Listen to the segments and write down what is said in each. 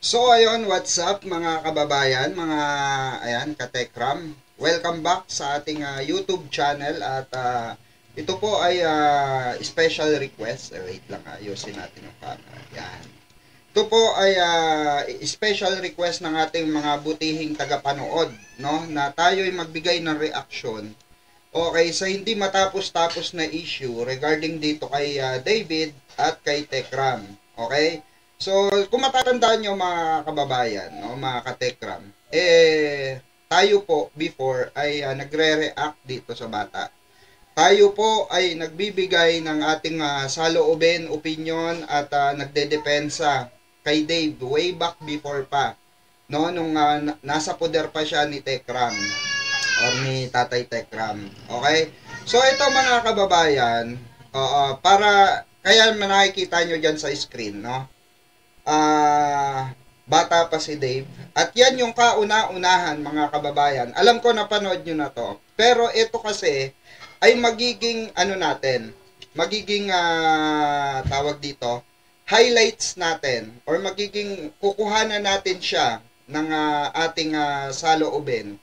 So ayun, what's up mga kababayan, mga ayan, katekram. Welcome back sa ating YouTube channel at ito po ay special request. Wait lang, ayusin natin yung camera. Yan. Ito po ay special request ng ating mga butihing tagapanood, no? Na tayo ay magbigay ng reaksyon. Okay, sa hindi matapos-tapos na issue regarding dito kay David at kay Tekram. Okay? So, kung matatandaan nyo mga kababayan, no, mga katekram, tayo po before ay nagre-react dito sa bata. Tayo po ay nagbibigay ng ating saloobin, opinion at nagdedepensa kay Dave way back before pa. No, nung nasa poder pa siya ni Tekram or ni Tatay Tekram. Okay? So, ito mga kababayan, para kaya nakikita nyo dyan sa screen, no? Bata pa si Dave. At yan yung kauna-unahan mga kababayan. Alam ko napanood nyo na to. Pero ito kasi ay magiging ano natin, magiging tawag dito, highlights natin or magiging kukuhanan natin siya ng ating saloobin.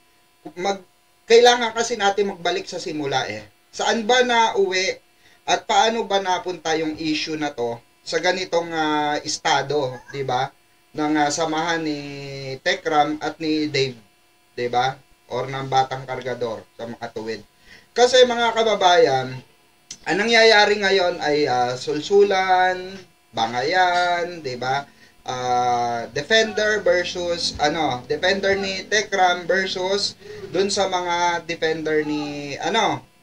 Kailangan kasi natin magbalik sa simula Saan ba na uwi at paano ba napunta yung issue na to sa ganitong estado, 'di ba? Ng samahan ni Tekram at ni Dave, 'di ba? Or ng Batang Kargador sa makatuwid. Kasi mga kababayan, ang nangyayari ngayon ay sulsulan, bangayan, 'di ba? Defender versus defender ni Tekram versus dun sa mga defender ni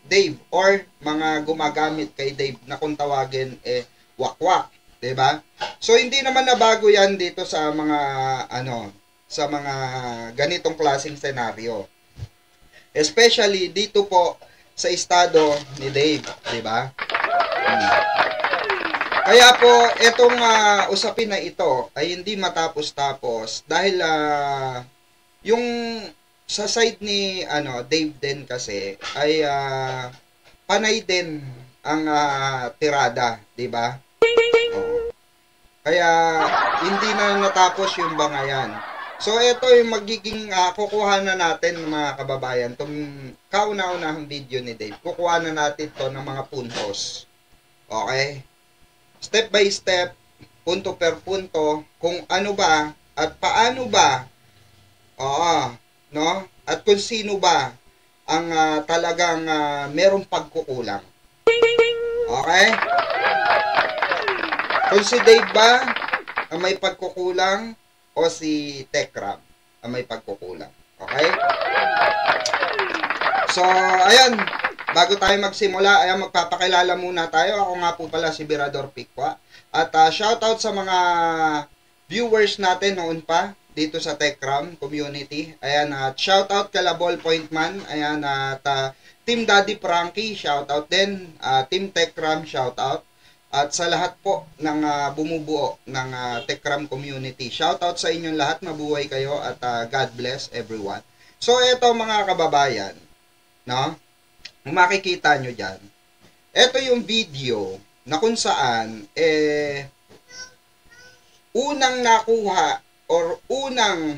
Dave or mga gumagamit kay Dave na kung tawagin wakwak, 'di ba? So hindi naman nabago 'yan dito sa mga sa mga ganitong klaseng senaryo. Especially dito po sa estado ni Dave, 'di ba? Kaya po etong usapin na ito ay hindi matapos-tapos dahil yung sa side ni Dave din kasi ay panay din ang tirada, 'di ba? Kaya hindi na natapos yung bangayan. So ito yung magiging kukuha na natin mga kababayan, tong kauna-unahang video ni Dave. Kukuha na natin to ng mga puntos. Okay? Step by step, punto per punto, kung ano ba at paano ba, no? At kung sino ba ang talagang merong pagkukulang. Okay? Kung si Dave ba ang may pagkukulang o si Tekram ang may pagkukulang. Okay? So, ayan. Bago tayo magsimula, ayan, magpapakilala muna tayo. Ako nga po pala si Birador Pikwa. At shoutout sa mga viewers natin noon pa dito sa Tekram community. Ayan, at shoutout kala Ballpoint Man. Ayan, at Team Daddy Frankie, shoutout din. Team Tekram, shoutout. At sa lahat po ng bumubuo ng Tekram community, shoutout sa inyong lahat, mabuhay kayo at God bless everyone. So ito mga kababayan, no? Kung makikita nyo dyan, ito yung video na kung saan unang nakuha or unang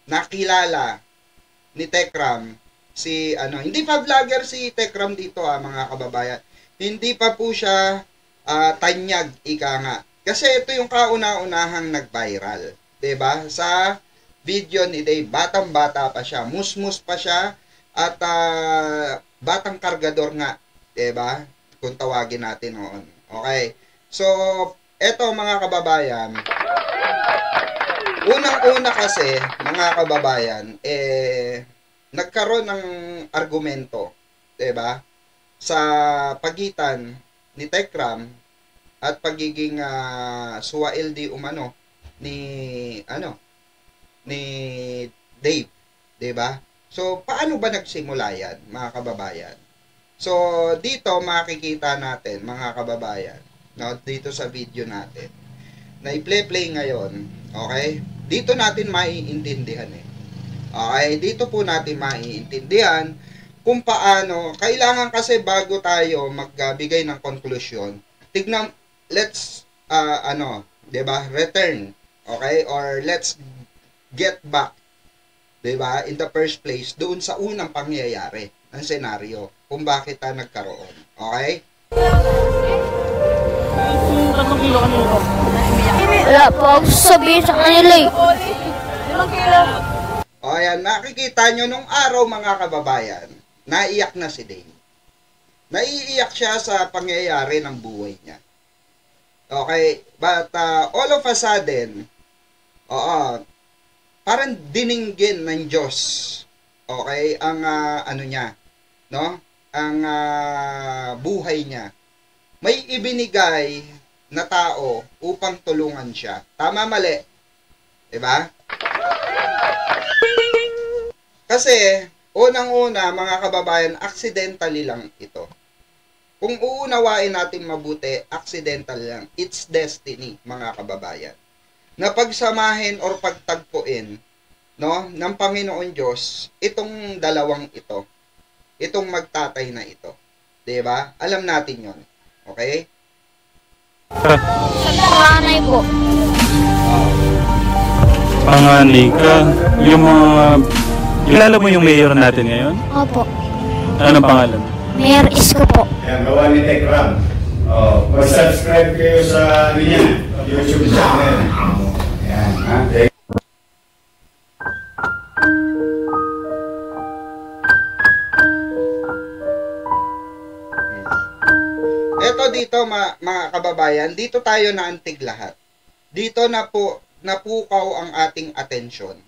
nakilala ni Tekram si hindi pa vlogger si Tekram dito mga kababayan. Hindi pa po siya tanyag, ika nga. Kasi ito yung kauna-unahang nag-viral. 'Di ba? Sa video ni Dave, batang-bata pa siya. Musmus pa siya. At Batang Kargador nga. 'Di ba? Kung tawagin natin noon. Okay. So, eto mga kababayan. Unang-una kasi, mga kababayan, nagkaroon ng argumento. 'Di ba? Sa pagitan ni Tekram at pagiging suwail di umano ni ni Dave, 'di ba? So paano ba nagsimula yan, mga kababayan? So dito makikita natin, mga kababayan, no, dito sa video natin na i-play ngayon, okay? Dito natin maiintindihan Okay, dito po natin maiintindihan kung paano, kailangan kasi bago tayo magbigay ng konklusyon, let's 'di ba? Return Okay? Or let's get back, 'di ba? In the first place, doon sa unang pangyayari ng senaryo kung bakit nagkaroon. Okay? Tatlong kilo kanina po. Wala po ako sasabihin sa kanila eh. Limang kilo. O ayan, nakikita nyo nung araw mga kababayan, naiyak na si Dane. Naiiyak siya sa pangyayari ng buhay niya. Okay, but all of a sudden, parang dininggin ng Diyos. Okay, ang ano niya, no? Ang buhay niya. May ibinigay na tao upang tulungan siya. Tama, mali? Diba? Kasi, unang-una, mga kababayan, accidentally lang ito. Kung uunawain natin mabuti, accidental lang. It's destiny, mga kababayan. Na pagsamahin or pagtagpuin, no, ng Panginoon Diyos, itong dalawang ito. Itong magtatay na ito. Diba? Alam natin yon. Okay? Panganay po. Panganay ka. Yung mga... Kilala mo yung mayor natin ngayon? Opo. Anong pangalan? Mayor Isko po. Yan, gawa ni Tekram. Oh, mag-subscribe kayo sa niya, YouTube channel. Yan, ha? Eto dito mga kababayan, dito tayo naantig lahat. Dito napukaw ang ating atensyon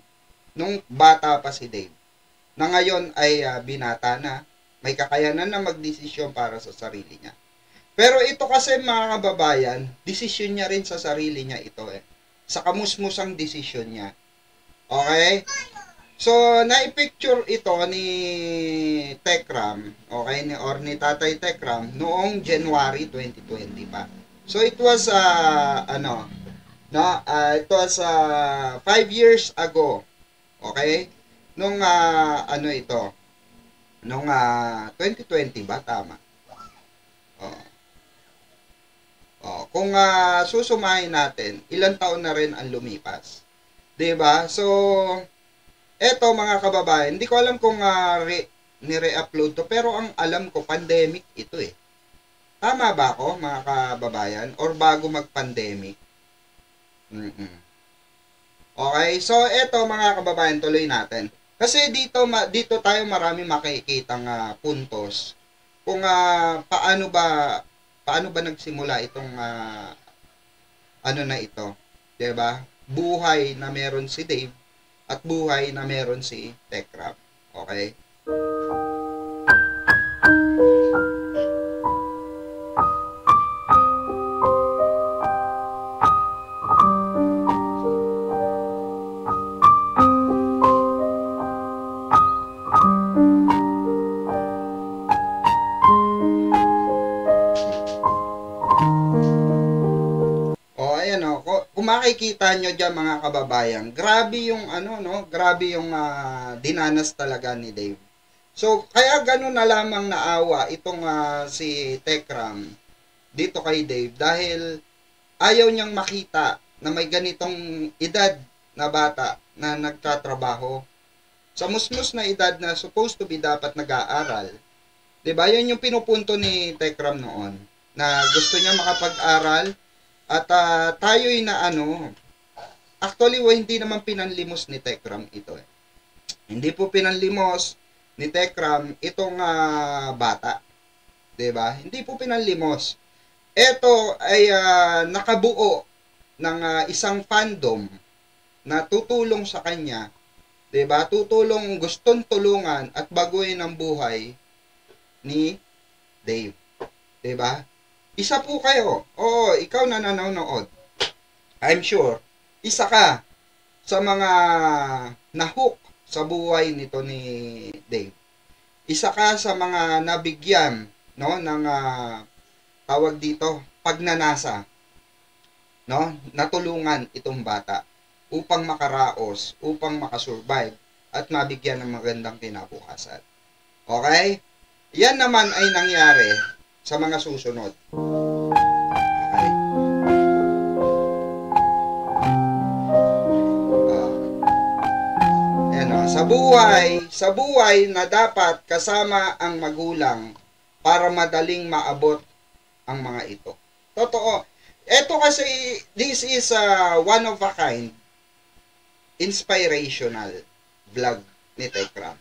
nung bata pa si Dave. Na ngayon ay binata na, may kakayanan na magdesisyon para sa sarili niya. Pero ito kasi mga kababayan, desisyon niya rin sa sarili niya ito eh. Sa kamusmusang desisyon niya. Okay? So, naipicture ito ni Tekram, okay, ni Tatay Tekram noong January 2020 pa. So, it was, it was 5 years ago, okay, nung, nung 2020 ba, tama? Kung susumahin natin, ilang taon na rin ang lumipas. 'Di ba? So, eto mga kababayan, hindi ko alam kung nire-upload to, pero ang alam ko, pandemic ito eh. Tama ba ako mga kababayan? Or bago mag-pandemic? Okay, so eto mga kababayan, tuloy natin. Kasi dito tayo marami makikitang puntos kung paano ba nagsimula itong ano na ito, 'di ba? Buhay na meron si Dave at buhay na meron si Tekram. Okay? Kung makikita nyo dyan mga kababayan, grabe yung grabe yung dinanas talaga ni Dave. So, kaya ganun na lamang naawa itong si Tekram dito kay Dave dahil ayaw niyang makita na may ganitong edad na bata na nagtatrabaho. Sa musmus na edad na supposed to be dapat nag-aaral. 'Di ba? Yan yung pinupunto ni Tekram noon na gusto niya makapag-aral. At tayo'y actually hindi naman pinanlimos ni Tekram ito eh. Hindi po pinanlimos ni Tekram itong bata. 'Di ba? Hindi po pinanlimos. Ito ay nakabuo ng isang fandom na tutulong sa kanya. 'Di ba? Tutulong, gustong tulungan at baguhin ang buhay ni Dave. 'Di ba? Isa po kayo. Oo, ikaw na nanonood. I'm sure, isa ka sa mga nahook sa buhay nito ni Dave. Isa ka sa mga nabigyan, no, ng tawag dito, pagnanasa, no, natulungan itong bata upang makaraos, upang makasurvive at mabigyan ng magandang kinabukasan. Okay? Yan naman ay nangyari sa mga susunod. Okay. sa buhay na dapat kasama ang magulang para madaling maabot ang mga ito. Totoo. Ito kasi, this is one of a kind, inspirational vlog ni Tekram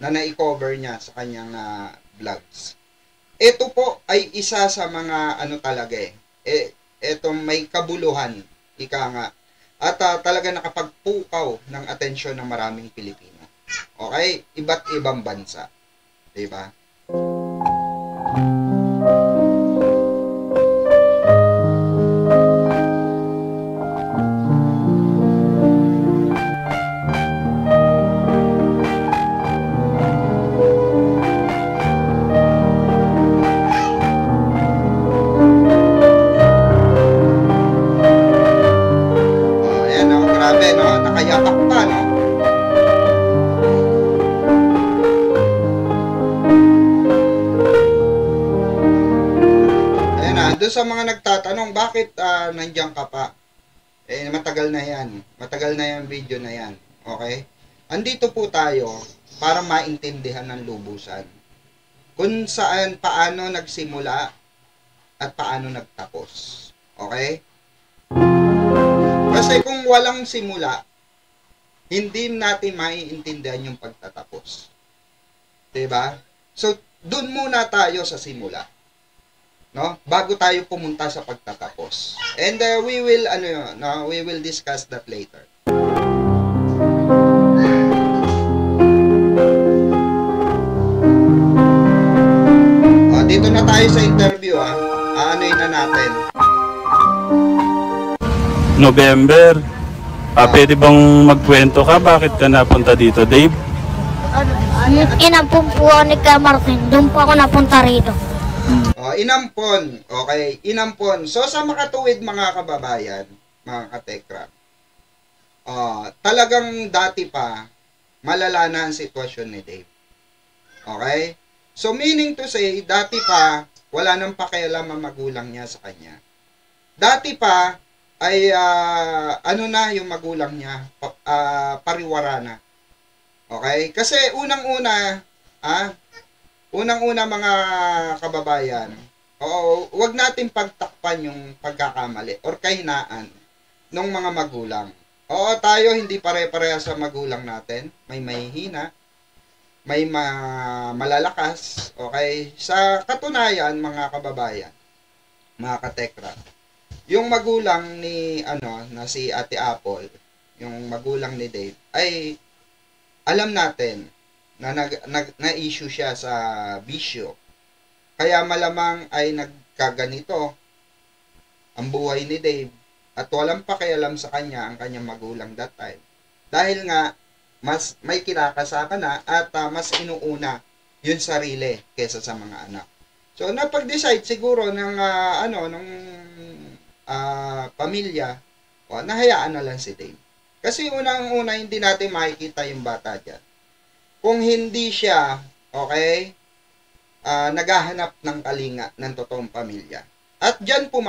na na-cover niya sa kanyang vlogs. Ito po ay isa sa mga ano talaga ito may kabuluhan, ika nga. At talaga nakapagpukaw ng atensyon ng maraming Pilipino. Okay? Iba't ibang bansa. Diba? Nakayapak pa, no? Ayan na, doon sa mga nagtatanong, bakit nandiyan ka pa? Matagal na yan. Matagal na yan video na yan. Okay? Andito po tayo para maintindihan ng lubusan. Kung saan, paano nagsimula at paano nagtapos. Okay? Kasi kung walang simula, hindi natin maiintindihan yung pagtatapos. Diba? So, dun muna tayo sa simula. No? Bago tayo pumunta sa pagtatapos. And we will discuss that later. Dito na tayo sa interview, Ano'y na natin. November. Pwede bang magkwento ka? Bakit ka napunta dito, Dave? Inampun po ni Ka Martin. Doon po ako napunta rito. Inampon. Okay, inampon. So, sa makatuwid mga kababayan, mga katekra, talagang dati pa, malala na ang sitwasyon ni Dave. Okay? So, meaning to say, dati pa, wala nang pakialam ang magulang niya sa kanya. Dati pa, ay ano na yung magulang niya, pariwara na. Okay? Kasi unang-una mga kababayan, wag natin pagtakpan yung pagkakamali or kahinaan ng mga magulang. Oo, tayo hindi pare-pareha sa magulang natin. May mahihina, may malalakas. Okay? Sa katunayan, mga kababayan, mga katekra, yung magulang ni na si Ate Apple, yung magulang ni Dave, ay alam natin na na-issue siya sa bisyo. Kaya malamang ay nagkaganito ang buhay ni Dave at walang pakialam sa kanya ang kanyang magulang that time. Dahil nga mas may kinakasama na at mas inuuna yung sarili kaysa sa mga anak. So napag-decide siguro ng pamilya, nahayaan na lang si Dave. Kasi unang-una, hindi natin makikita yung bata dyan. Kung hindi siya, naghahanap ng kalinga ng totoong pamilya. At dyan po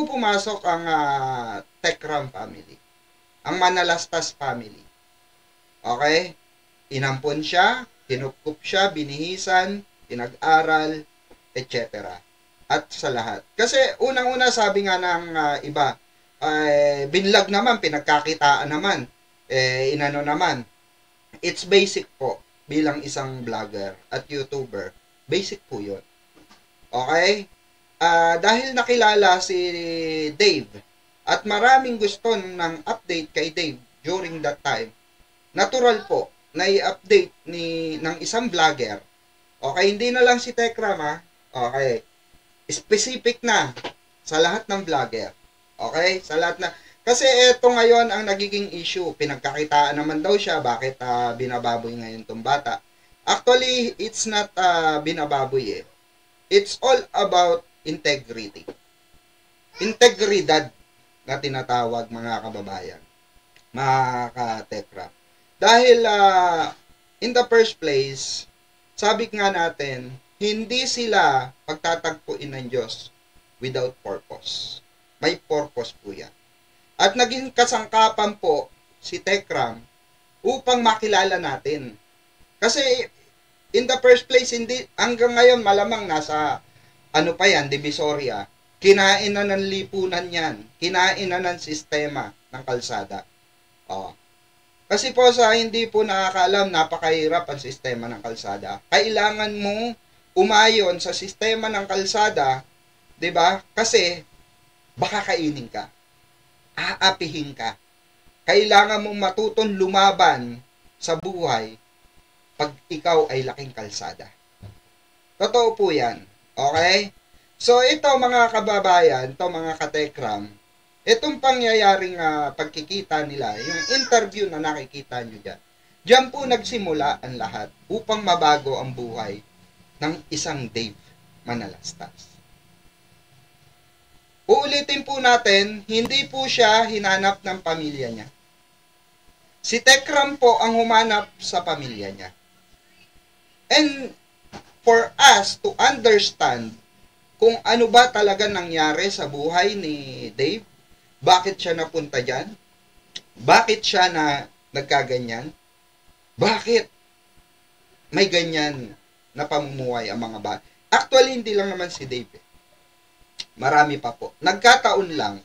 pumasok ang Tekram family. Ang Manalastas family. Okay? Inampon siya, kinupkup siya, binihisan, pinag-aral, etc. At sa lahat. Kasi unang-una sabi nga ng iba, binlag naman, pinagkakitaan naman, inano naman. It's basic po bilang isang vlogger at YouTuber. Basic po yun. Okay? Dahil nakilala si Dave at maraming gusto ng update kay Dave during that time, natural po na i-update ng isang vlogger. Okay? Hindi na lang si Tekram, Okay? Specific na sa lahat ng vlogger. Okay? Sa lahat na. Kasi ito ngayon ang nagiging issue. Pinagkakitaan naman daw siya. Bakit binababoy ngayon tong bata? Actually, it's not binababoy . It's all about integrity. Integridad na tinatawag, mga kababayan. Mga ka-Tekram. Dahil in the first place, sabi nga natin, hindi sila pagtatagpuin ng Diyos without purpose. May purpose po yan. At naging kasangkapan po si Tekram upang makilala natin. Kasi in the first place, hindi, hanggang ngayon malamang nasa ano pa yan, Divisoria, kinain na ng lipunan yan, kinain na ng sistema ng kalsada. Oh. Kasi po sa hindi po nakakaalam, napakahirap ang sistema ng kalsada. Kailangan mo umayon sa sistema ng kalsada, 'di ba? Kasi baka kainin ka. Aapihin ka. Kailangan mong matutong lumaban sa buhay pag ikaw ay laking kalsada. Totoo po 'yan. Okay? So ito mga kababayan, ito mga katekram, itong pangyayaring pagkikita nila, yung interview na nakikita nyo dyan, dyan po nagsimula ang lahat upang mabago ang buhay ng isang Dave Manalastas. Uulitin po natin, hindi po siya hinanap ng pamilya niya. Si Tekram po ang humanap sa pamilya niya. And for us to understand kung ano ba talaga nangyari sa buhay ni Dave, bakit siya napunta dyan? Bakit siya nagkaganyan? Bakit may ganyan na pamumuhay ang mga bata? Actually, hindi lang naman si Dave. Marami pa po. Nagkataon lang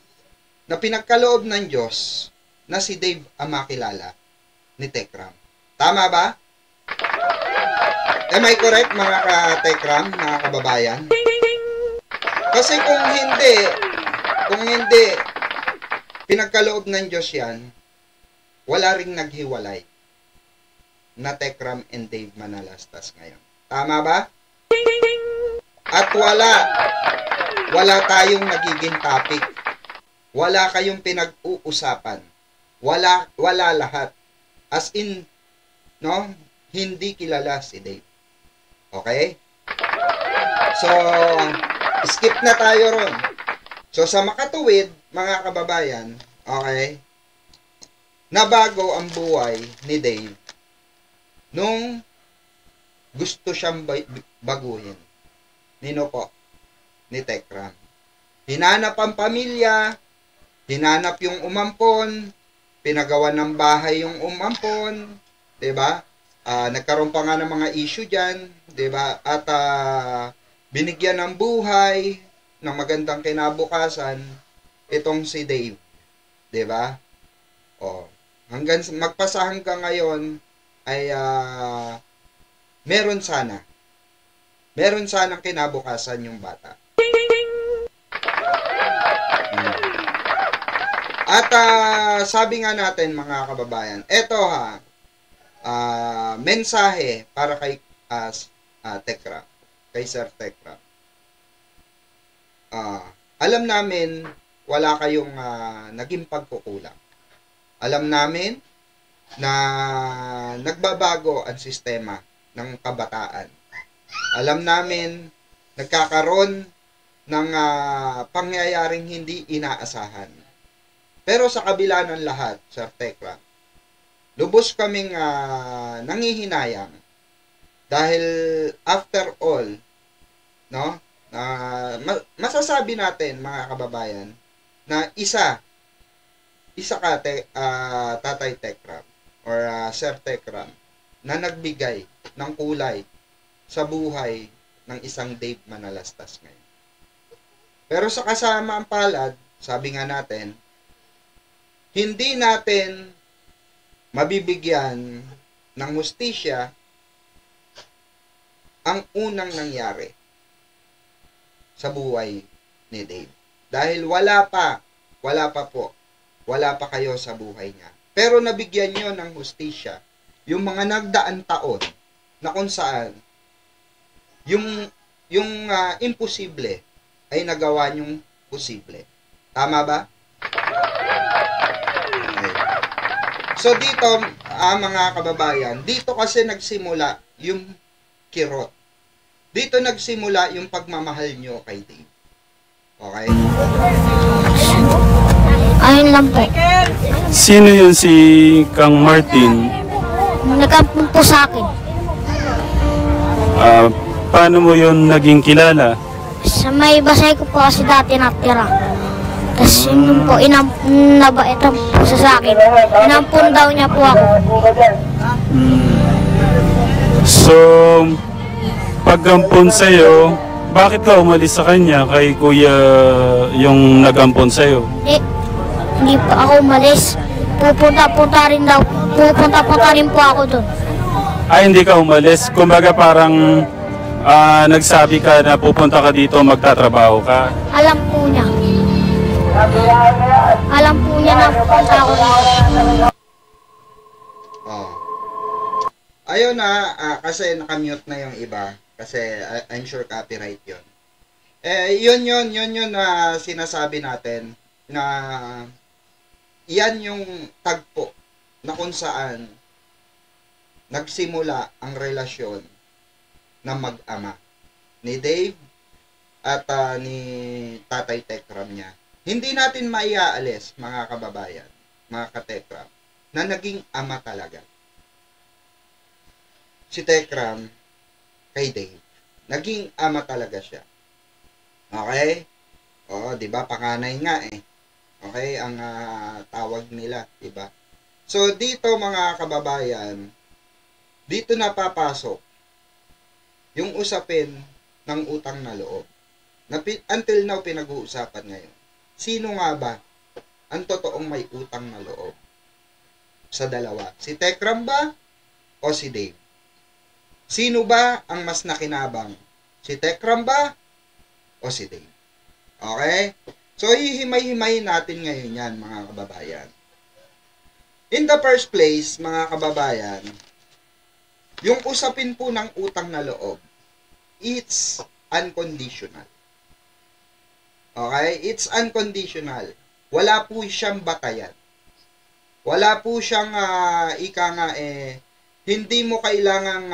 na pinagkaloob ng Diyos na si Dave ang makilala ni Tekram. Tama ba? Am I correct, mga ka-Tekram, mga kababayan? Kasi kung hindi, pinagkaloob ng Diyos yan, wala ring naghiwalay na Tekram and Dave Manalastas ngayon. Tama ba? At wala tayong nagiging topic. Wala kayong pinag-uusapan. Wala lahat. As in, no, hindi kilala si Dave. Okay? So, skip na tayo ron. So, sa makatuwid, mga kababayan, okay, nabago ang buhay ni Dave nung gusto siyang baguhin. Nino po? Ni Tekram. Hinanap ang pamilya, hinanap yung umampon, pinagawa ng bahay yung umampon, 'di ba? Nagkaroon pa nga ng mga issue diyan, 'di ba? At binigyan ng buhay ng magandang kinabukasan itong si Dave, 'di ba? Oh, magpasa hanggang ngayon ay meron sanang kinabukasan yung bata. At sabi nga natin, mga kababayan, eto mensahe para kay Tekram, kay Sir Tekram. Alam namin wala kayong naging pagkukulang. Alam namin na nagbabago ang sistema ng kabataan. Alam namin nagkakaroon ng pangyayaring hindi inaasahan. Pero sa kabila ng lahat, Sir Tekram, lubos kaming nangihinayang dahil after all, no, masasabi natin, mga kababayan, na isa ka Tatay Tekram or Sir Tekram na nagbigay ng kulay sa buhay ng isang Dave Manalastas ngayon. Pero sa kasamaang palad, sabi nga natin, hindi natin mabibigyan ng hustisya ang unang nangyari sa buhay ni Dave. Dahil wala pa kayo sa buhay niya. Pero nabigyan nyo ng hustisya yung mga nagdaan taon na kung saan yung imposible ay nagawa nyong posible. Tama ba? Okay. So dito, mga kababayan, dito kasi nagsimula yung kirot. Dito nagsimula yung pagmamahal nyo kay Dave. Okay? Ayun lang po. Sino yun si Kang Martin? Nagkampun po sa akin. Paano mo yun naging kilala? Sa may basay ko po kasi dati natira. Tapos yun po, nabaitan po siya sa akin. Inampun daw niya po ako. So, paggampon sa'yo, bakit ka umalis sa kanya kay kuya yung nagampon sa'yo? Hindi po ako umalis. Pupunta rin po ako doon. Ay, hindi ka umalis. Kumbaga parang nagsabi ka na pupunta ka dito, magtatrabaho ka. Alam po niya. Alam po niya na pupunta ako dito. Oh. Ayun na, kasi nakamute na yung iba. Kasi I'm sure copyright yun. Yun na sinasabi natin na yan yung tagpo na kung saan nagsimula ang relasyon ng mag-ama ni Dave at ni Tatay Tekram niya. Hindi natin maiaalis, mga kababayan, mga katekram, na naging ama talaga. Si Tekram kay Dave. Naging ama talaga siya. Okay? Oo, 'di ba? Panganay nga eh. Okay, ang tawag nila, 'di ba? So dito mga kababayan, dito na papasok yung usapin ng utang na loob. Until now pinag-uusapan ngayon. Sino nga ba ang totoong may utang na loob sa dalawa? Si Tekram ba o si Dave? Sino ba ang mas nakinabang? Si Tekram ba o si Dave? Okay? So, hihimay-himayin natin ngayon yan, mga kababayan. In the first place, mga kababayan, yung usapin po ng utang na loob, it's unconditional. Okay? It's unconditional. Wala po siyang batayan. Wala po siyang, hindi mo kailangang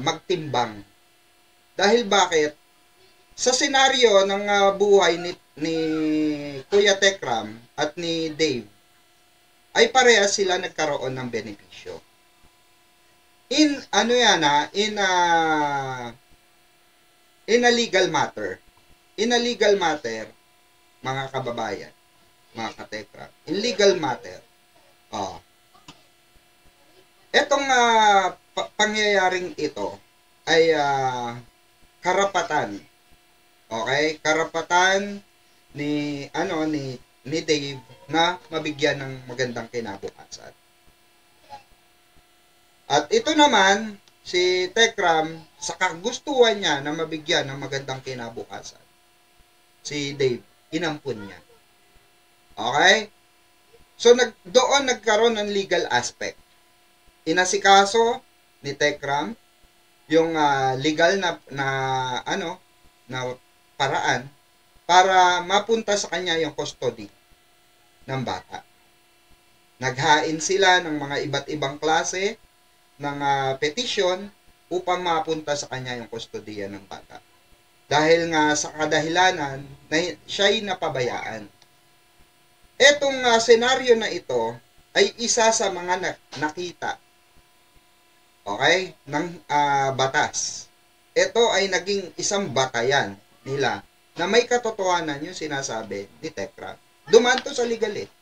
magtimbang. Dahil bakit? Sa senaryo ng buhay ni Kuya Tekram at ni Dave, ay parehas sila nagkaroon ng benepisyo. In a legal matter. In a legal matter, mga kababayan, mga katekram, in legal matter, etong pangyayaring ito ay karapatan. Okay? Karapatan ni Dave na mabigyan ng magandang kinabukasan. At ito naman, si Tekram, sa kagustuhan niya na mabigyan ng magandang kinabukasan, si Dave, inampun niya. Okay? So, doon nagkaroon ng legal aspect. Inasikaso ni Tekram yung legal na paraan para mapunta sa kanya yung custody ng bata. Naghain sila ng mga iba't ibang klase ng petisyon upang mapunta sa kanya yung kustodiya ng bata. Dahil nga sa kadahilanan na siya'y napabayaan. Etong senaryo na ito ay isa sa mga nakita, okay, ng batas. Ito ay naging isang batayan nila na may katotohanan yung sinasabi ni Tekram. Dumaan to sa legal eh.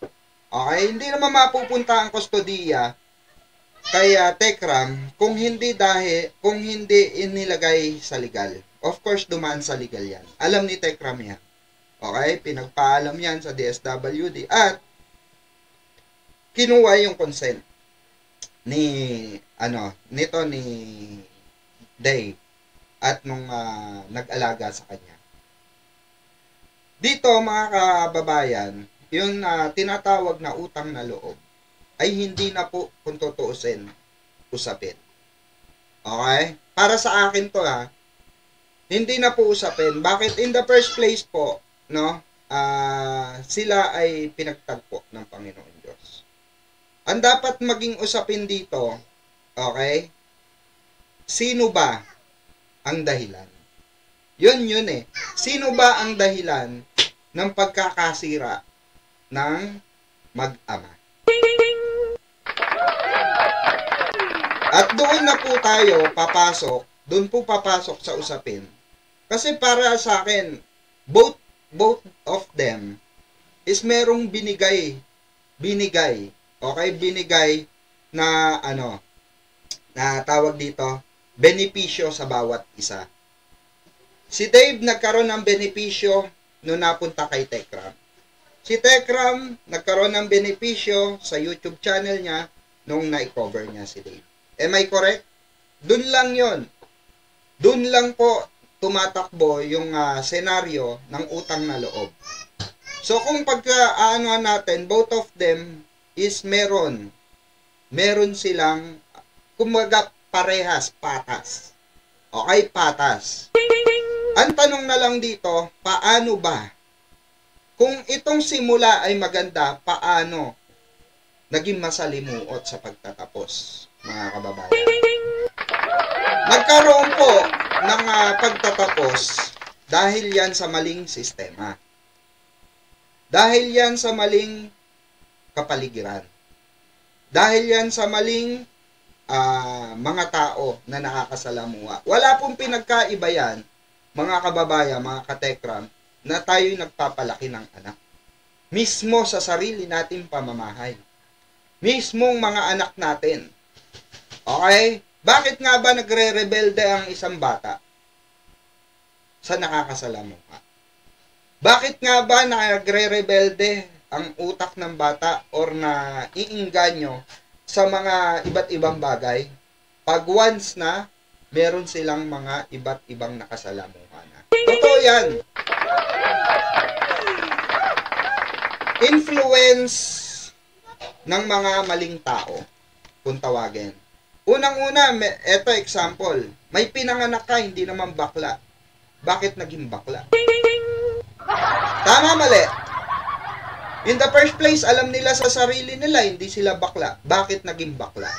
Okay, hindi naman mapupunta ang kustodiya kay Tekram kung hindi inilagay sa legal. Of course, dumaan sa legal yan. Alam ni Tekram yan. Okay, pinagpaalam yan sa DSWD at kinuha yung consent ni Dave at nung nag-alaga sa kanya. Dito mga kababayan, yung tinatawag na utang na loob ay hindi na po kung tutuusin usapin. Okay? Para sa akin to hindi na po usapin. Bakit? In the first place po, sila ay pinagtagpo ng Panginoon Diyos. Ang dapat maging usapin dito, okay? Sino ba ang dahilan? Yun eh. Sino ba ang dahilan ng pagkakasira ng mag-ama? At doon na po tayo papasok, doon po papasok sa usapin. Kasi para sa akin, both of them is merong binigay, okay, binigay na na tawag dito, benepisyo sa bawat isa. Si Dave nagkaroon ng benepisyo nung napunta kay Tekram. Si Tekram nagkaroon ng benepisyo sa YouTube channel niya nung na-cover niya si Dave. Am I correct? Doon lang yon. Doon lang po tumatakbo yung senaryo ng utang na loob. So kung natin, both of them is meron silang kumbaga parehas, patas. Okay, patas. Ang tanong na lang dito, paano ba? Kung itong simula ay maganda, paano naging masalimuot sa pagtatapos, mga kababayan? Nagkaroon po ng pagtatapos dahil yan sa maling sistema. Dahil yan sa maling kapaligiran. Dahil yan sa maling mga tao na nakakasalamuha. Wala pong pinagkaiba yan, mga kababayan, mga katekram, na tayo'y nagpapalaki ng anak. Mismo sa sarili nating pamamahay. Mismong mga anak natin. Okay? Bakit nga ba nagre-rebelde ang isang bata? Sa nakakasalamuha. Bakit nga ba nagre-rebelde ang utak ng bata or na iinganyo sa mga iba't ibang bagay pag once na meron silang mga iba't ibang nakasalamuha na? Totoo yan. Influence ng mga maling tao, kung tawagin. Unang-una, eto example, may pinanganak ka, hindi naman bakla. Bakit naging bakla? Tama, mali. In the first place, alam nila sa sarili nila, hindi sila bakla. Bakit naging bakla?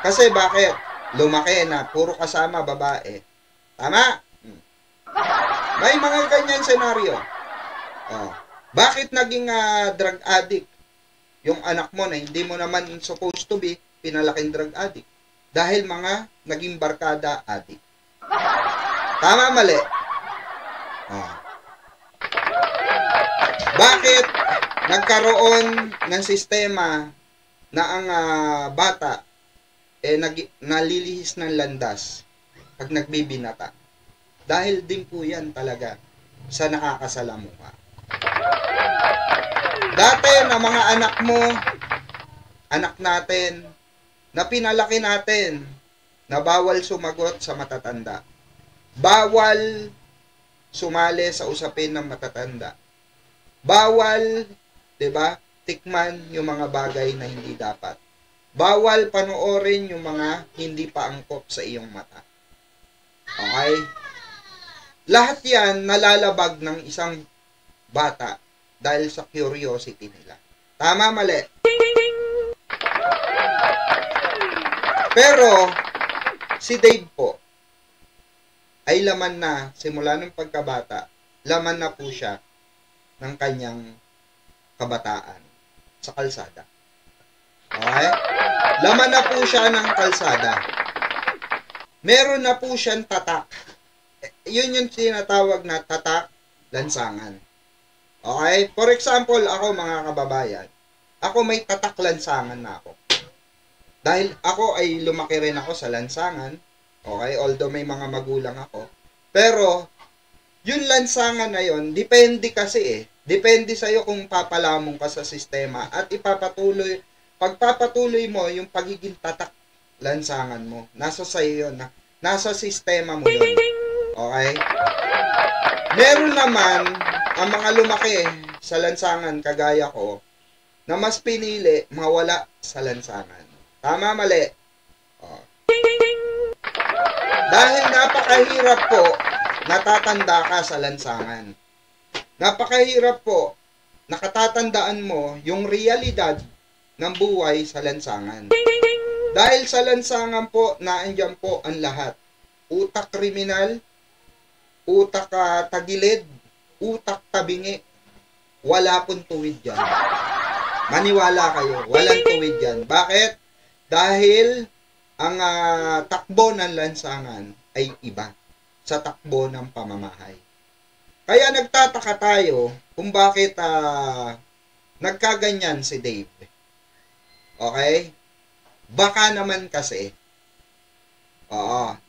Kasi bakit? Lumaki na, puro kasama babae. Tama? May mga ganyan senaryo. Bakit naging drug addict yung anak mo na hindi mo naman supposed to be pinalaking drug addict? Dahil mga naging barkada addict. Tama, mali? Bakit nagkaroon ng sistema na ang bata nalilihis ng landas pag nagbibinata? Dahil din po yan talaga sa nakakasalamuha. Dati na mga anak mo, anak natin, na pinalaki natin, na bawal sumagot sa matatanda. Bawal sumali sa usapin ng matatanda. Bawal, 'di ba, tikman yung mga bagay na hindi dapat. Bawal panoorin yung mga hindi pa angkop sa iyong mata. Okay? Lahat yan nalalabag ng isang bata dahil sa curiosity nila. Tama, mali? Pero, si Dave po, ay laman na, simula ng pagkabata, laman na po siya ng kanyang kabataan sa kalsada. Okay? Laman na po siya ng kalsada. Meron na po siyang tatak. Yun yung tinatawag na tatak lansangan. Okay? For example, ako mga kababayan, ako may tatak lansangan na ako. Dahil ako ay lumaki rin ako sa lansangan, okay? Although may mga magulang ako. Pero, yung lansangan na yon, depende kasi Depende sa'yo kung papalamong ka sa sistema at pagpapatuloy mo yung pagiging tatak lansangan mo. Nasa sa'yo yun. Nasa sistema mo yun. Okay? Meron naman ang mga lumaki sa lansangan kagaya ko na mas pinili mawala sa lansangan. Tama, mali? Dahil napakahirap po natatanda ka sa lansangan. Napakahirap po nakatatandaan mo yung realidad ng buhay sa lansangan. Dahil sa lansangan po, naandyan po ang lahat. Utak kriminal, utak tagilid, utak tabingi. Wala pong tuwid yan. Maniwala kayo, walang tuwid yan. Bakit? Dahil ang takbo ng lansangan ay iba sa takbo ng pamamahay. Kaya nagtataka tayo kung bakit nagkaganyan si Dave. Okay? Baka naman kasi,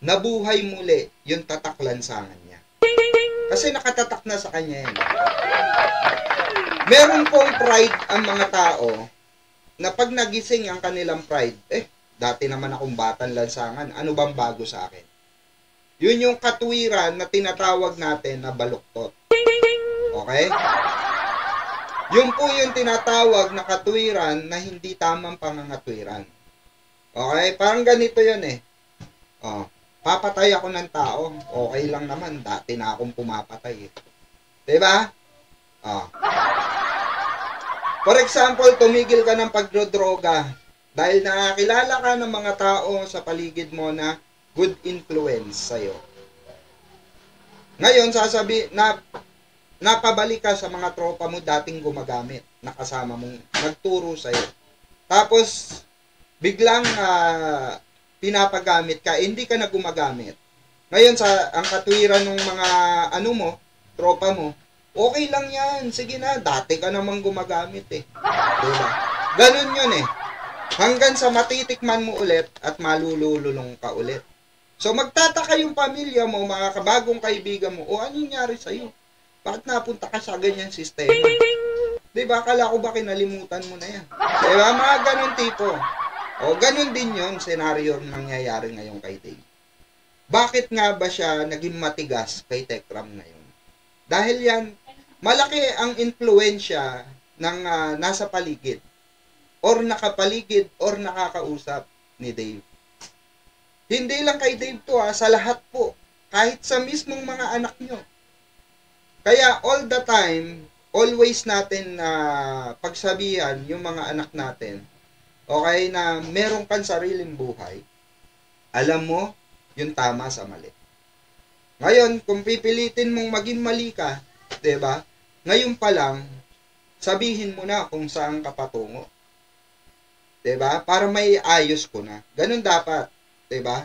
nabuhay muli yung tatak lansangan niya. Kasi nakatatak na sa kanya yan. Meron pong pride ang mga tao na pag nagising ang kanilang pride, dati naman akong batang lansangan, ano bang bago sa akin? Yun yung katwiran na tinatawag natin na baluktot. Okay? Yun po yung tinatawag na katwiran na hindi tamang pangangatwiran. Okay? Parang ganito yun eh. Papatay ako ng tao. Okay lang naman. Dati na akong pumapatay eh. Diba? For example, tumigil ka ng pagdodroga dahil nakakilala ka ng mga tao sa paligid mo na good influence sa'yo. Ngayon, napabalik ka sa mga tropa mo dating gumagamit na kasama mong nagturo sa'yo. Tapos, biglang pinapagamit ka, hindi ka na gumagamit. Ngayon, ang katwiran ng mga tropa mo, okay lang yan, sige na, dati ka namang gumagamit eh. Diba? Ganun yun eh. Hanggang sa matitikman mo ulit at malululong ka ulit. So magtataka yung pamilya mo, mga kabagong kaibigan mo, anong nangyari sa'yo? Bakit napunta ka sa ganyan sistema? Diba? Akala ko ba kinalimutan mo na yan? Diba? Mga ganun tipo. Ganun din yun, senaryo nangyayari ngayon kay Dave. Bakit nga ba siya naging matigas kay Tekram ngayon? Dahil yan, malaki ang impluensya ng nasa paligid or nakapaligid or nakakausap ni Dave. Hindi lang kay Dave to sa lahat po. Kahit sa mismong mga anak nyo. Kaya all the time, always natin pagsabihan yung mga anak natin, okay, na meron kang sariling buhay, alam mo yung tama sa mali. Ngayon, kung pipilitin mong maging mali ka, diba? Ngayon pa lang, sabihin mo na kung saan ka patungo. Diba? Para may ayos ko na. Ganun dapat. Diba?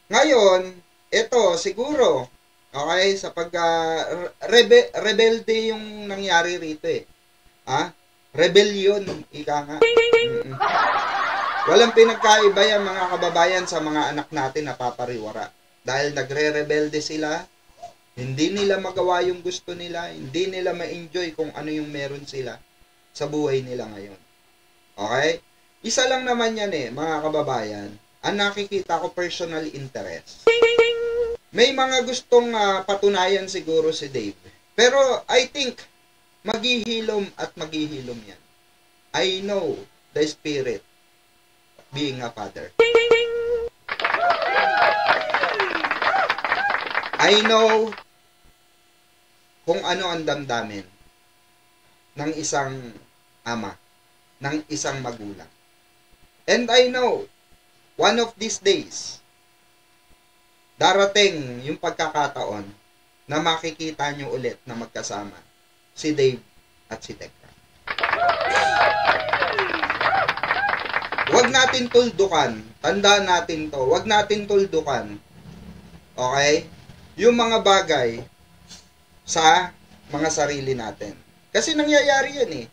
Ngayon, ito, siguro, okay, sa rebelde yung nangyari rito eh. Rebellion, ika nga. Walang pinagkaiba yan mga kababayan sa mga anak natin na papariwara. Dahil nagre-rebelde sila, hindi nila magawa yung gusto nila, hindi nila ma-enjoy kung ano yung meron sila sa buhay nila ngayon. Okay? Isa lang naman yan mga kababayan. Ang nakikita ko, personal interest. May mga gustong patunayan siguro si Dave. Pero I think, maghihilom at maghihilom yan. I know the spirit being a father. I know kung ano ang damdamin ng isang ama, ng isang magulang. And I know, one of these days, darating yung pagkakataon na makikita nyo ulit na magkasama si Dave at si Tekram. Huwag natin tuldukan. Tandaan natin to. Huwag natin tuldukan. Okay? Yung mga bagay sa mga sarili natin. Kasi nangyayari yan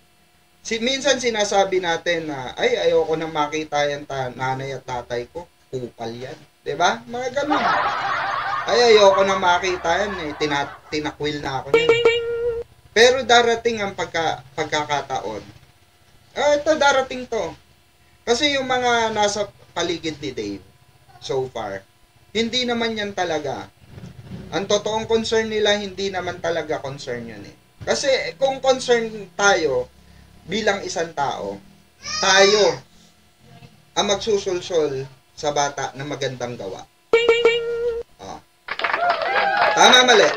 minsan sinasabi natin na, ayoko na makita yan nanay at tatay ko. Kupal yan. Diba? Mga ganun. Ayoko na makita yan tinakwil na ako yan. Pero darating ang pagkakataon. Ito darating to. Kasi yung mga nasa paligid ni Dave, so far, hindi naman yan talaga. Ang totoong concern nila, hindi naman talaga concern yun Kasi kung concern tayo, bilang isang tao, tayo ang magsusulsol sa bata na magandang gawa. Tama, mali.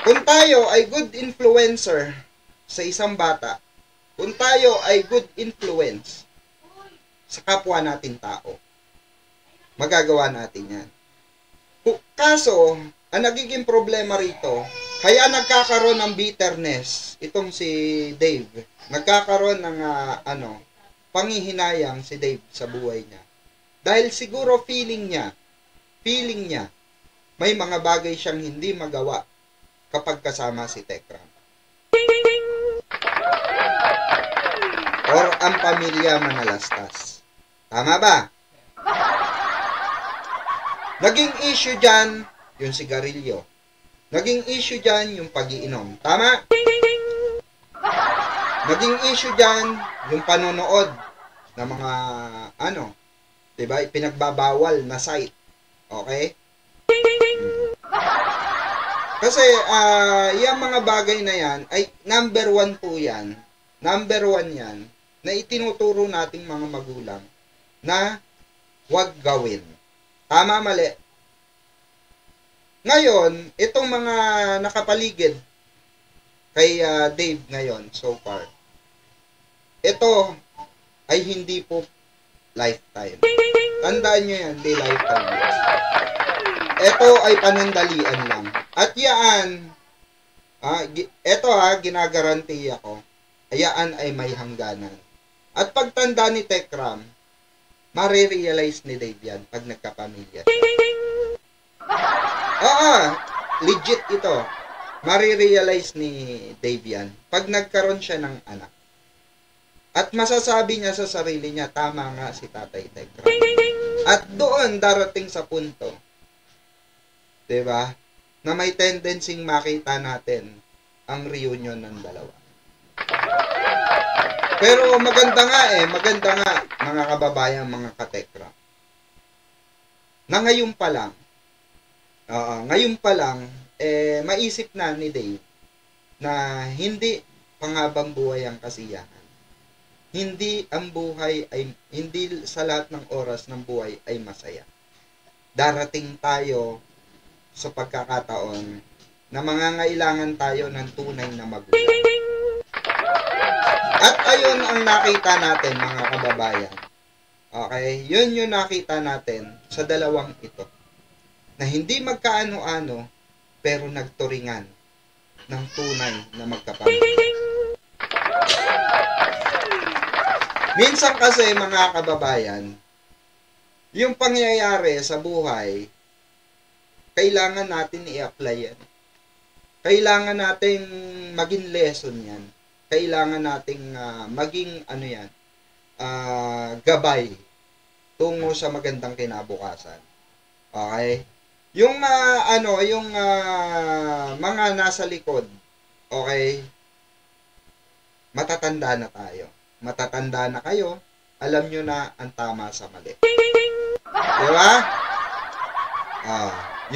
Kung tayo ay good influencer sa isang bata, kung tayo ay good influence sa kapwa natin tao, magagawa natin yan. Kaso, ang nagiging problema rito, kaya nagkakaroon ng bitterness itong si Dave. Nagkakaroon ng panghihinayang si Dave sa buhay niya. Dahil siguro feeling niya, may mga bagay siyang hindi magawa kapag kasama si Tekram. Or ang pamilya Manalastas. Tama ba? Naging issue dyan yung sigarilyo. Naging issue dyan yung pag-iinom. Tama? Naging issue dyan yung panonood ng mga diba, ipinagbabawal na site. Okay? Kasi yung mga bagay na yan ay number 1 po yan. Number 1 yan na itinuturo nating mga magulang na huwag gawin. Tama, mali. Ngayon, itong mga nakapaligid kay Dave ngayon so far, ito ay hindi po lifetime. Tandaan nyo yan, di lifetime. Ito ay panandalian lang. At yan, ito ginagarantiya ko, ayaan ay may hangganan. At pagtanda ni Tekram, marirealize ni Dave yan pag nagkapamilya siya. Legit ito. Marirealize ni Dave yan pag nagkaroon siya ng anak. At masasabi niya sa sarili niya, tama nga si Tatay Tekram. At doon darating sa punto, diba, na may tendency makita natin ang reunion ng dalawa. Pero maganda nga mga kababayan, mga katekra, na ngayon pa lang, maisip na ni Dave na hindi panghabang buhay ang kasiyahan. Hindi sa lahat ng oras ng buhay ay masaya. Darating tayo sa pagkakataon na mangangailangan tayo ng tunay na magulang. At ayun ang nakita natin, mga kababayan. Okay? Yun yung nakita natin sa dalawang ito. Na hindi magkaano-ano, pero nagturingan ng tunay na magkapamilya. Minsan kasi, mga kababayan, yung pangyayari sa buhay, kailangan natin i-apply yan. Kailangan natin maging lesson yan. Kailangan nating maging gabay tungo sa magandang kinabukasan. Okay? Yung mga nasa likod, okay? Matatanda na tayo. Matatanda na kayo, alam nyo na ang tama sa mali. Diba?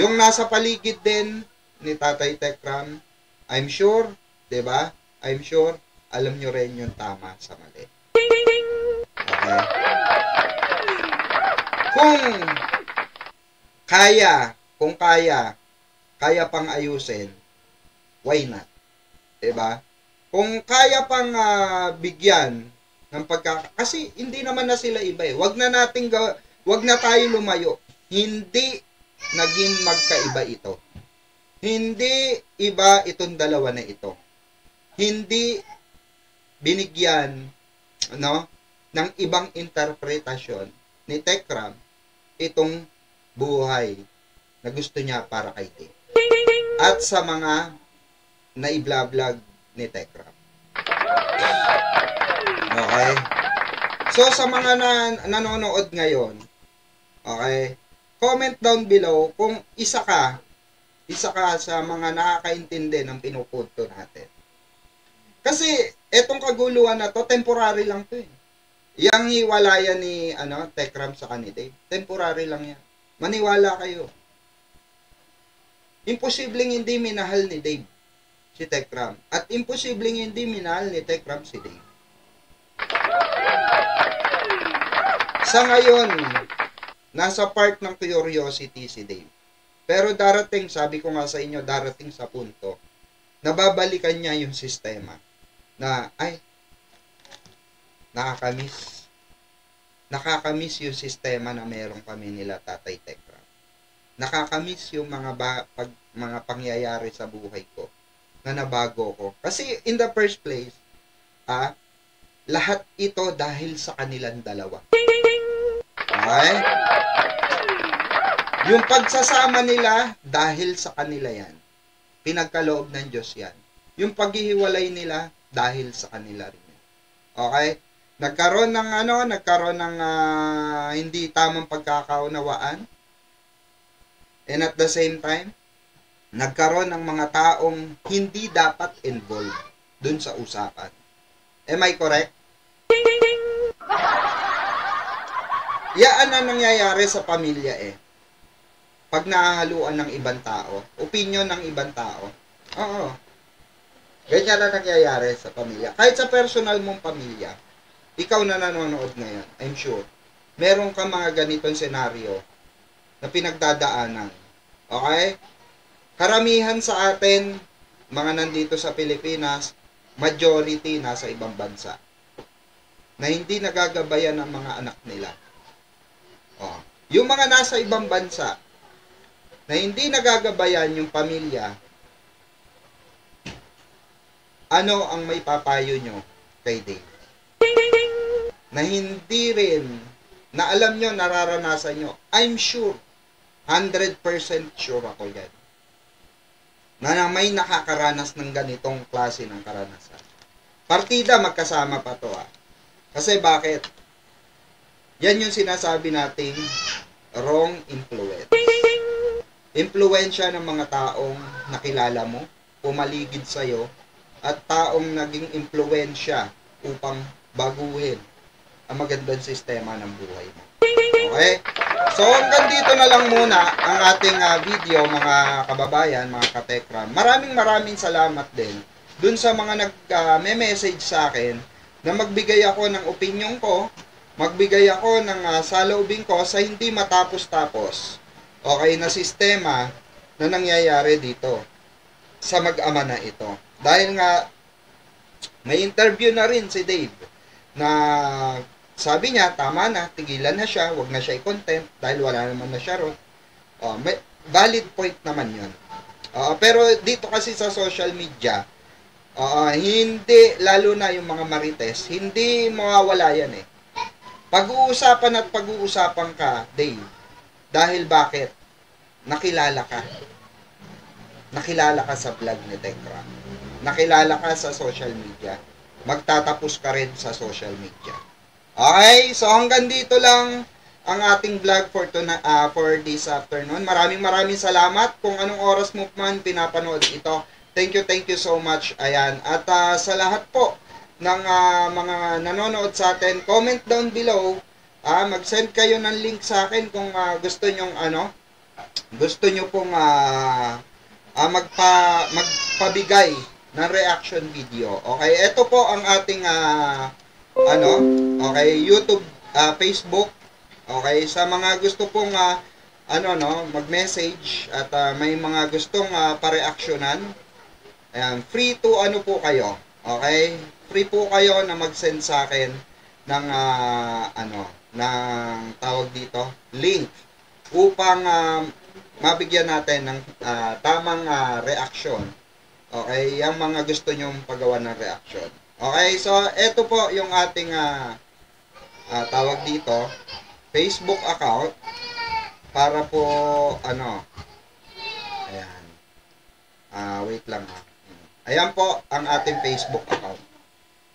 Yung nasa paligid din ni Tatay Tekram, I'm sure, diba? I'm sure, alam nyo rin yung tama sa mali. Okay? Kung kaya pang ayusin, why not? Diba? Kung kaya pang bigyan ng kasi hindi naman na sila iba eh. Wag na tayo lumayo. Hindi naging magkaiba ito. Hindi iba itong dalawa na ito. Hindi binigyan ng ibang interpretasyon ni Tekram itong buhay na gusto niya para kay Dave. At sa mga naiblablog ni Tekram. Okay? So, sa mga nanonood ngayon, okay, comment down below kung isa ka sa mga nakakaintindi ng pinupunto natin. Kasi, etong kaguluhan na to, temporary lang to eh. Yang hiwalayan ni Tekram sa kanila, temporary lang yan. Maniwala kayo. Imposibleng hindi minahal ni Dave si Tekram. At imposibleng hindi minahal ni Tekram si Dave. Sa ngayon, nasa part ng curiosity si Dave. Pero darating, sabi ko nga sa inyo, darating sa punto, nababalikan niya yung sistema na, nakakamiss yung sistema na meron kami nila Tatay Tekram. Nakakamiss yung mga pangyayari sa buhay ko na nabago ko. Kasi in the first place, lahat ito dahil sa kanilang dalawa. Okay? Yung pagsasama nila, dahil sa kanila yan. Pinagkaloob ng Diyos yan. Yung paghihiwalay nila dahil sa kanila rin. Okay? Nagkaroon ng hindi tamang pagkakaunawaan. And at the same time, nagkaroon ng mga taong hindi dapat involved dun sa usapan. Am I correct? Yan ang nangyayari sa pamilya Pag nahahaluan ng ibang tao, opinion ng ibang tao. Oo. Ganyan na nangyayari sa pamilya. Kahit sa personal mong pamilya, ikaw na nanonood ngayon, I'm sure, meron ka mga ganitong senaryo na pinagdadaanan. Okay? Karamihan sa atin, mga nandito sa Pilipinas, majority nasa ibang bansa na hindi nagagabayan ng mga anak nila. Yung mga nasa ibang bansa na hindi nagagabayan yung pamilya, ano ang may papayo nyo kay Dave? Na hindi rin, na alam nyo, nararanasan nyo, I'm sure, 100% sure ako yan, na may nakakaranas ng ganitong klase ng karanasan. Partida, magkasama pa to Kasi bakit? Yan yung sinasabi nating wrong influence. Impluensya ng mga taong nakilala mo, pumaligid sa'yo, at taong naging impluensya upang baguhin ang magandang sistema ng buhay mo. Okay? So, hanggang dito na lang muna ang ating video, mga kababayan, mga katekram. Maraming salamat din dun sa mga nag-message sa akin na magbigay ako ng opinion ko, magbigay ako ng saloobin ko sa hindi matapos-tapos, okay, na sistema na nangyayari dito sa mag-ama na ito. Dahil nga, may interview na rin si Dave na sabi niya, tama na, tigilan na siya, wag na siya i-content dahil wala naman na siya ron. May valid point naman yun. Pero dito kasi sa social media, hindi, lalo na yung mga marites, hindi mawawala yan Pag-uusapan at pag-uusapan ka, Dave. Dahil bakit? Nakilala ka. Nakilala ka sa vlog ni Tekram. Nakilala ka sa social media. Magtatapos ka rin sa social media. Okay, so hanggang dito lang ang ating vlog for this afternoon. Maraming salamat kung anong oras mo man pinapanood ito. Thank you so much. Ayan. At sa lahat po ng mga nanonood sa atin, comment down below. Mag-send kayo ng link sa akin kung gusto nyong gusto nyo pong magpabigay ng reaction video. Okay, ito po ang ating okay, YouTube, Facebook. Okay, sa mga gusto pong mag-message at may mga gustong pa-reactionan, ayan, free to po kayo. Okay? Free po kayo na mag-send sa akin ng ng tawag dito, link upang mabigyan natin ng tamang reaction. Okay, yung mga gusto nyong paggawa ng reaction. Okay, so ito po yung ating tawag dito, Facebook account para po ayan. Wait lang Ayan po ang ating Facebook account.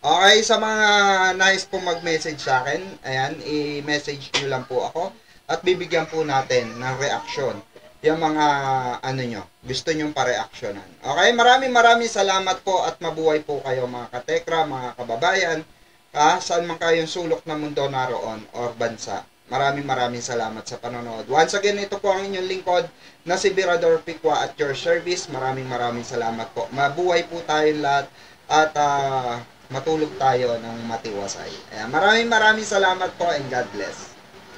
Okay, sa mga nais po mag-message sa akin, ayan, i-message nyo lang po ako at bibigyan po natin ng reaction yung mga nyo, gusto nyong pa-reactionan. Okay, maraming salamat po at mabuhay po kayo mga katekra, mga kababayan, saan man kayong sulok ng mundo naroon or bansa. Maraming salamat sa panonood. Once again, ito po ang inyong lingkod na si Birador Pikwa at your service. Maraming salamat po. Mabuhay po tayong lahat at matulog tayo ng matiwasay. Maraming salamat po and God bless.